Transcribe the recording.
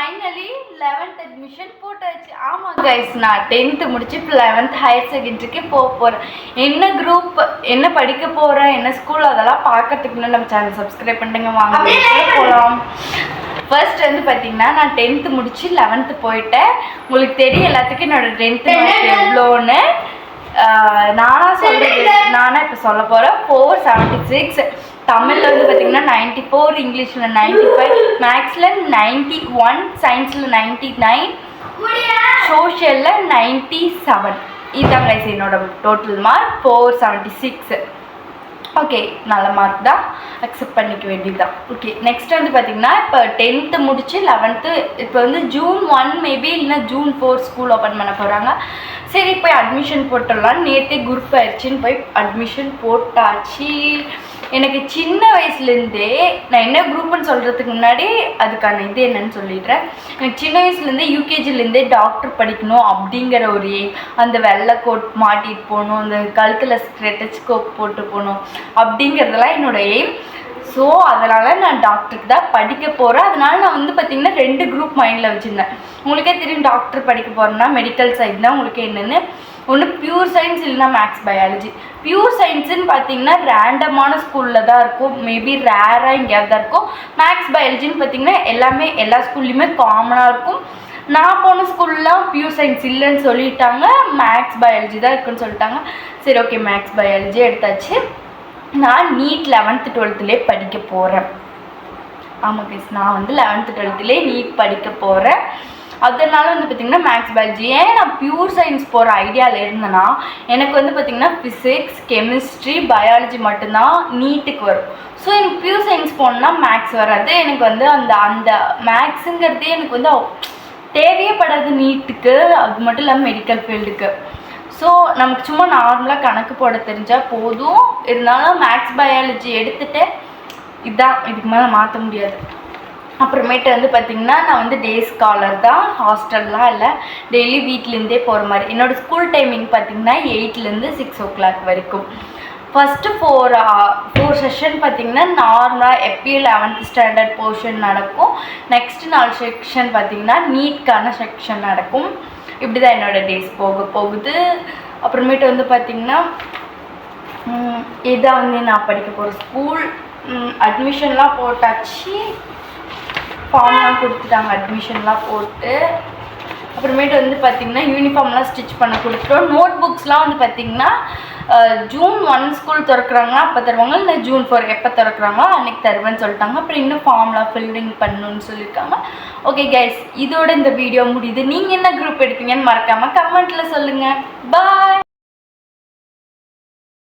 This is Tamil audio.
finally 11th admission போட்டாச்சு. ஆமா guys, நான் 10th முடிச்சு 11th ஹையர் செகண்டரிக்கு போறேன். என்ன குரூப், என்ன படிக்க போறேன், என்ன ஸ்கூல் அதெல்லாம் பார்க்கிறதுக்கு முன்னாடி நம்ம சேனல் சப்ஸ்கிரைப் பண்ணுங்க. வாங்க போலாம். ஃபர்ஸ்ட் வந்து பார்த்தீங்கன்னா நான் 10th முடிச்சு 11th போயிட்டேன். உங்களுக்கு தெரியும் எல்லாத்துக்கும் என்னோட 10th மார்க் எவ்வளோன்னு. நானா இப்போ சொல்ல போகிறேன். 476. தமிழில் வந்து பார்த்தீங்கன்னா 94, இங்கிலீஷில் 95, மேக்ஸில் 91, சயின்ஸில் 99, சோஷியலில் 97. இதுதான் கைஸ் என்னோட டோட்டல் மார்க் 476. ஓகே, நல்ல மார்க் தான், அக்செப்ட் பண்ணிக்க வேண்டியது தான். ஓகே, நெக்ஸ்ட் வந்து பார்த்தீங்கன்னா இப்போ 10th முடிச்சு 11th இப்போ வந்து June 1 மேபி இல்லைன்னா June 4 ஸ்கூல் ஓப்பன் பண்ண போகிறாங்க. சரி போய் அட்மிஷன் போட்டுடலாம். நேற்றே குரூப் ஆயிடுச்சின்னு போய் அட்மிஷன் போட்டாச்சு. எனக்கு சின்ன வயசுலேருந்தே நான் என்ன குரூப்னு சொல்கிறதுக்கு முன்னாடி அதுக்கான இது என்னன்னு சொல்லிடுறேன். எனக்கு சின்ன வயசுலேருந்தே யூகேஜிலேருந்தே டாக்டர் படிக்கணும் அப்படிங்கிற ஒரு எய்ம். அந்த வெள்ளை கோட் மாட்டிட்டு போகணும், அந்த கழுத்தில் ஸ்டெத்தஸ்கோப் போட்டு போகணும் அப்படிங்கிறதெல்லாம் என்னோடய எய்ம். ஸோ அதனால் நான் டாக்டருக்கு தான் படிக்க போகிறேன். அதனால் நான் வந்து பார்த்திங்கன்னா 2 குரூப் மைண்டில் வச்சுருந்தேன். உங்களுக்கே தெரியும் டாக்டர் படிக்க போகிறேன்னா மெடிக்கல் சைட் தான் உங்களுக்கு என்னென்னு. ஒன்று பியூர் சயின்ஸ் இல்லைனா மேக்ஸ் பயாலஜி. பியூர் சயின்ஸுன்னு பார்த்தீங்கன்னா ரேண்டமான ஸ்கூலில் தான் இருக்கும், மேபி ரேராக எங்கேயாவது தான் இருக்கும். மேக்ஸ் பயாலஜின்னு பார்த்தீங்கன்னா எல்லா ஸ்கூல்லையுமே காமனாக இருக்கும். நான் போன ஸ்கூல்லாம் பியூர் சயின்ஸ் இல்லைன்னு சொல்லிட்டாங்க, மேக்ஸ் பயாலஜி தான் இருக்குன்னு சொல்லிட்டாங்க. சரி ஓகே, மேக்ஸ் பயாலஜி எடுத்தாச்சு. நான் நீட் 11th 12th படிக்க போகிறேன். ஆமாம் கைஸ், நான் வந்து 11th 12th நீட் படிக்க போகிறேன். அதனால வந்து பார்த்திங்கன்னா மேக்ஸ் பயாலஜி. ஏன் நான் பியூர் சயின்ஸ் போகிற ஐடியாவில் இருந்தேன்னா எனக்கு வந்து பார்த்திங்கன்னா ஃபிசிக்ஸ், கெமிஸ்ட்ரி, பயாலஜி மட்டும்தான் நீட்டுக்கு வரும். ஸோ எனக்கு பியூர் சயின்ஸ் போனோன்னா மேக்ஸ் வராது. எனக்கு வந்து அந்த மேக்ஸுங்கிறதே எனக்கு வந்து தேவையப்படாது நீட்டுக்கு. அது மட்டும் இல்லாமல் மெடிக்கல் ஃபீல்டுக்கு. ஸோ நமக்கு சும்மா நார்மலாக கணக்கு போட தெரிஞ்சால் போதும். இருந்தாலும் மேக்ஸ் பயாலஜி எடுத்துகிட்டு இதுதான், இதுக்கு மேலே மாற்ற முடியாது. அப்புறமேட்டு வந்து பார்த்திங்கன்னா நான் வந்து டே ஸ்காலர் தான், ஹாஸ்டல்லாம் இல்லை, டெய்லி வீட்டிலேருந்தே போகிற மாதிரி. என்னோடய ஸ்கூல் டைமிங் பார்த்திங்கன்னா 8லேருந்து 6 o'clock வரைக்கும். ஃபஸ்ட்டு 4 செஷன் பார்த்திங்கன்னா நார்மலாக எப்பயும் 11th ஸ்டாண்டர்ட் போர்ஷன் நடக்கும். நெக்ஸ்ட்டு 4 செக்ஷன் பார்த்திங்கன்னா நீட்கான செக்ஷன் நடக்கும். இப்படி தான் என்னோடய டேஸ் போகுது. அப்புறமேட்டு வந்து பார்த்திங்கன்னா இதான் வந்து நான் படிக்க போகிற ஸ்கூல். அட்மிஷன்லாம் போட்டாச்சு, ஃபார்ம்லாம் கொடுத்துட்டாங்க, அட்மிஷன்லாம் போட்டு. அப்புறமேட்டு வந்து பார்த்திங்கன்னா யூனிஃபார்ம்லாம் ஸ்டிச் பண்ண கொடுத்துட்டோம். நோட் புக்ஸ்லாம் வந்து பார்த்திங்கன்னா June 1 ஸ்கூல் திறக்கிறாங்க அப்போ தருவாங்க, இல்லை June 4 எப்போ திறக்கிறாங்களோ அன்றைக்கி தருவேன்னு சொல்லிட்டாங்க. அப்புறம் இன்னும் ஃபார்ம்லாம் ஃபில்லிங் பண்ணணுன்னு சொல்லியிருக்காங்க. ஓகே கைஸ், இதோட இந்த வீடியோ முடியுது. நீங்கள் என்ன குரூப் எடுப்பீங்கன்னு மறக்காமல் கமெண்ட்டில் சொல்லுங்கள். பாய்.